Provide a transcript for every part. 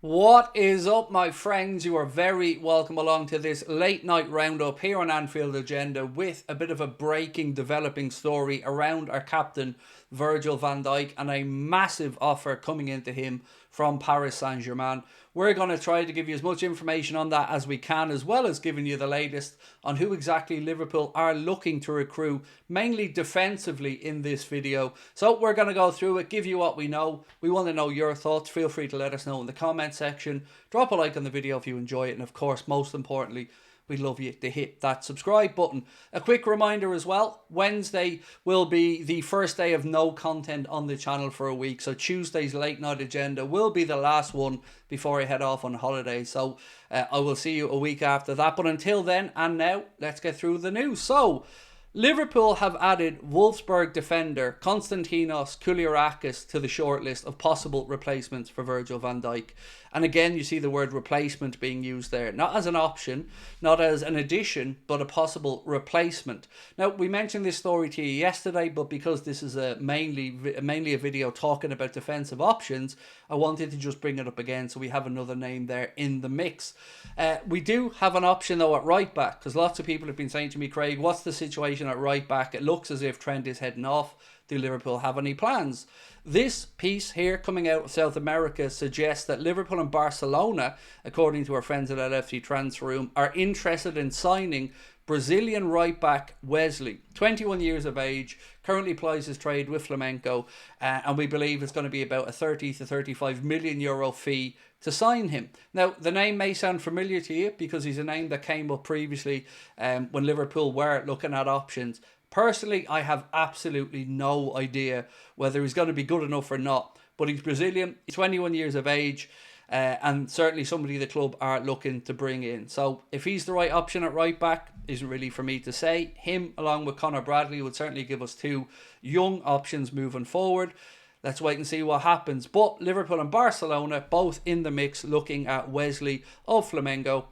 What is up, my friends? You are very welcome along to this late night roundup here on Anfield Agenda with a bit of a breaking, developing story around our captain Virgil van Dijk and a massive offer coming into him from Paris Saint-Germain. We're going to try to give you as much information on that as we can, as well as giving you the latest on who exactly Liverpool are looking to recruit, mainly defensively in this video. So we're going to go through it, give you what we know. We want to know your thoughts. Feel free to let us know in the comment section. Drop a like on the video if you enjoy it. And of course, most importantly, we'd love you to hit that subscribe button. A quick reminder as well, Wednesday will be the first day of no content on the channel for a week. So Tuesday's late night agenda will be the last one before I head off on holiday. So I will see you a week after that. But until then and now, let's get through the news. So Liverpool have added Wolfsburg defender Konstantinos Kouliarakis to the shortlist of possible replacements for Virgil van Dijk. And again, you see the word replacement being used there. Not as an option, not as an addition, but a possible replacement. Now, we mentioned this story to you yesterday, but because this is mainly a video talking about defensive options, I wanted to just bring it up again so we have another name there in the mix. We do have an option, though, at right back, because lots of people have been saying to me, Craig, what's the situation at right back? It looks as if Trent is heading off. Do Liverpool have any plans? This piece here coming out of South America suggests that Liverpool and Barcelona, according to our friends at LFC Transfer Room, are interested in signing Brazilian right back WESLEY, 21 years of age, currently plies his trade with Flamengo, and we believe it's going to be about a 30 to 35 million euro fee to sign him. Now, the name may sound familiar to you because he's a name that came up previously when Liverpool were looking at options. Personally, I have absolutely no idea whether he's going to be good enough or not. But he's Brazilian, he's 21 years of age, and certainly somebody the club are looking to bring in. So if he's the right option at right back, isn't really for me to say. Him, along with Conor Bradley, would certainly give us two young options moving forward. Let's wait and see what happens. But Liverpool and Barcelona, both in the mix, looking at WESLEY of Flamengo.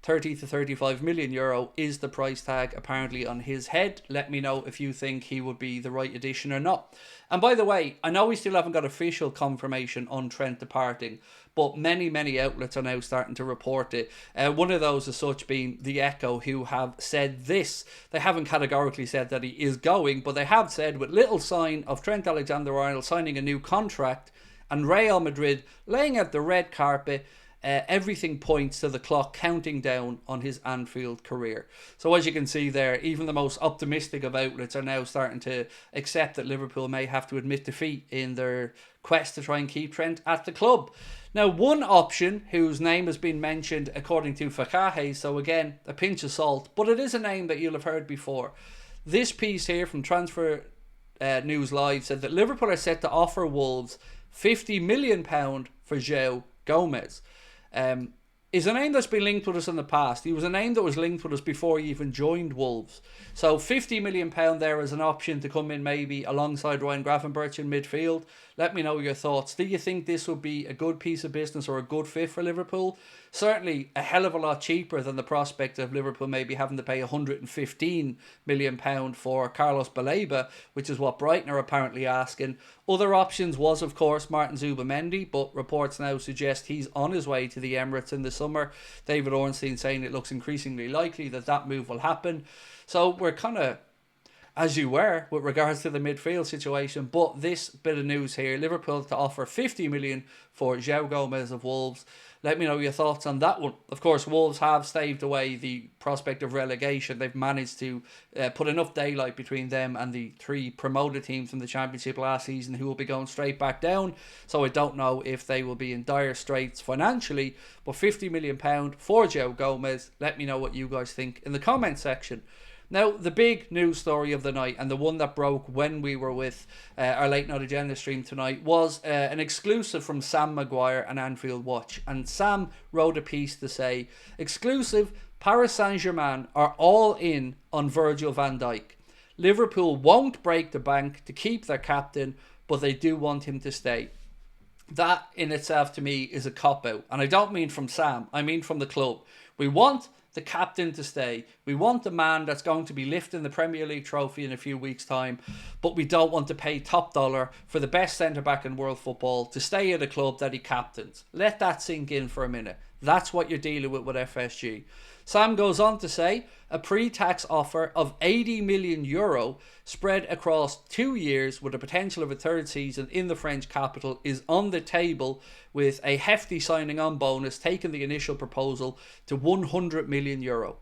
30 to 35 million euro is the price tag apparently on his head. Let me know if you think he would be the right addition or not. And by the way, I know we still haven't got official confirmation on Trent departing, but many outlets are now starting to report it. One of those as such being The Echo, who have said this. They haven't categorically said that he is going, but they have said with little sign of Trent Alexander-Arnold signing a new contract and Real Madrid laying out the red carpet, everything points to the clock counting down on his Anfield career. So as you can see there, even the most optimistic of outlets are now starting to accept that Liverpool may have to admit defeat in their quest to try and keep Trent at the club. Now, one option whose name has been mentioned according to Fakahe, so again, a pinch of salt, but it is a name that you'll have heard before. This piece here from Transfer News Live said that Liverpool are set to offer Wolves £50 million for JOAO GOMES. Is a name that's been linked with us in the past. He was a name that was linked with us before he even joined Wolves. So £50 million there as an option to come in maybe alongside Ryan Gravenberch in midfield. Let me know your thoughts. Do you think this would be a good piece of business or a good fit for Liverpool? Certainly a hell of a lot cheaper than the prospect of Liverpool maybe having to pay £115 million for Carlos Baleba, which is what Brighton are apparently asking. Other options was, of course, Martin Zubimendi, but reports now suggest he's on his way to the Emirates in the summer. David Ornstein saying it looks increasingly likely that that move will happen. So we're kind of as you were with regards to the midfield situation. But this bit of news here, Liverpool to offer 50 million for JOAO GOMES of Wolves. Let me know your thoughts on that one. Of course, Wolves have staved away the prospect of relegation. They've managed to put enough daylight between them and the three promoted teams from the Championship last season who will be going straight back down. So I don't know if they will be in dire straits financially. But £50 million for JOAO GOMES. Let me know what you guys think in the comment section. Now, the big news story of the night, and the one that broke when we were with our late night agenda stream tonight, was an exclusive from Sam Maguire and Anfield Watch. And Sam wrote a piece to say, exclusive, Paris Saint-Germain are all in on Virgil van Dijk. Liverpool won't break the bank to keep their captain, but they do want him to stay. That in itself to me is a cop-out. And I don't mean from Sam, I mean from the club. We want the captain to stay. We want the man that's going to be lifting the Premier League trophy in a few weeks' time, but we don't want to pay top dollar for the best centre-back in world football to stay at a club that he captains. Let that sink in for a minute. That's what you're dealing with FSG. Sam goes on to say, a pre-tax offer of €80 million spread across 2 years with the potential of a third season in the French capital is on the table, with a hefty signing on bonus taking the initial proposal to €100 million.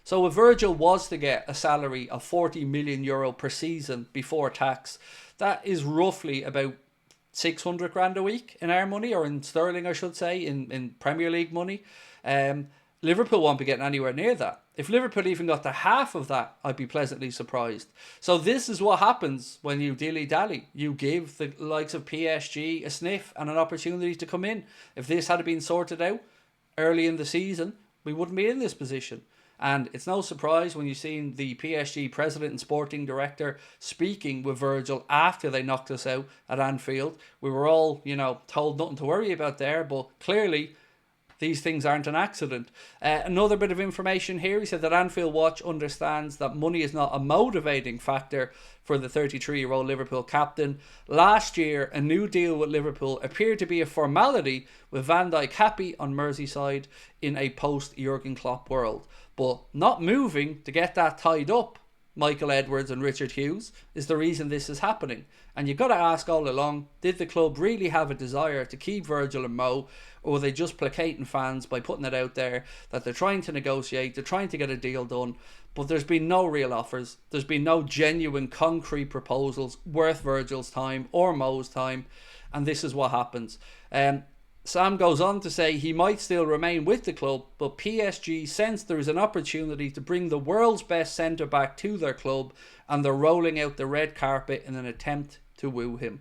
So if Virgil was to get a salary of €40 million per season before tax, that is roughly about 600 grand a week in our money, or in sterling I should say, in Premier League money. Liverpool won't be getting anywhere near that. If Liverpool even got to half of that, I'd be pleasantly surprised. So this is what happens when you dilly-dally. You give the likes of PSG a sniff and an opportunity to come in. If this had been sorted out early in the season, we wouldn't be in this position. And it's no surprise when you've seen the PSG president and sporting director speaking with Virgil after they knocked us out at Anfield. We were all, told nothing to worry about there, but clearly these things aren't an accident. Another bit of information here. He said that Anfield Watch understands that money is not a motivating factor for the 33-year-old Liverpool captain. Last year, a new deal with Liverpool appeared to be a formality, with Van Dijk happy on Merseyside in a post-Jurgen Klopp world. But not moving to get that tied up, Michael Edwards and Richard Hughes, is the reason this is happening. And you've got to ask all along, did the club really have a desire to keep Virgil and Mo, or were they just placating fans by putting it out there that they're trying to negotiate, they're trying to get a deal done? But there's been no real offers. There's been no genuine concrete proposals worth Virgil's time or Mo's time. And this is what happens. Sam goes on to say he might still remain with the club, but PSG sense there is an opportunity to bring the world's best centre-back to their club, and they're rolling out the red carpet in an attempt to woo him.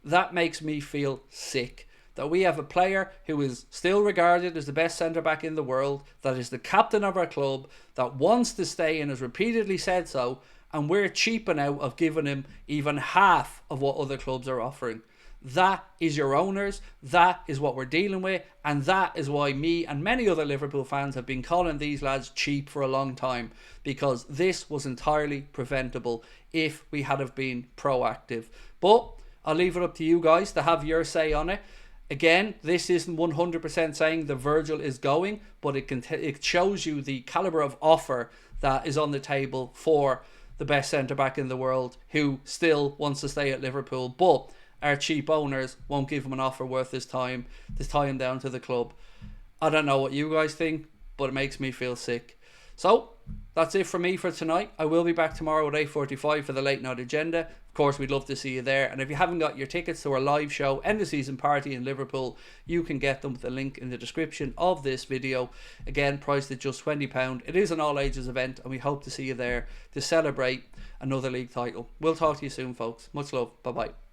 That makes me feel sick, that we have a player who is still regarded as the best centre-back in the world, that is the captain of our club, that wants to stay and has repeatedly said so, and we're cheaping out of giving him even half of what other clubs are offering. That is your owners, that is what we're dealing with, and that is why me and many other Liverpool fans have been calling these lads cheap for a long time, because this was entirely preventable if we had have been proactive. But I'll leave it up to you guys to have your say on it. Again, this isn't 100% saying the Virgil is going, but it shows you the calibre of offer that is on the table for the best centre-back in the world, who still wants to stay at Liverpool, but our cheap owners won't give him an offer worth his time to tie him down to the club. I don't know what you guys think, but it makes me feel sick. So that's it from me for tonight. I will be back tomorrow at 8:45 for the late night agenda. Of course, we'd love to see you there. And if you haven't got your tickets to our live show, end of season party in Liverpool, you can get them with the link in the description of this video. Again, priced at just £20. It is an all ages event, and we hope to see you there to celebrate another league title. We'll talk to you soon, folks. Much love. Bye bye.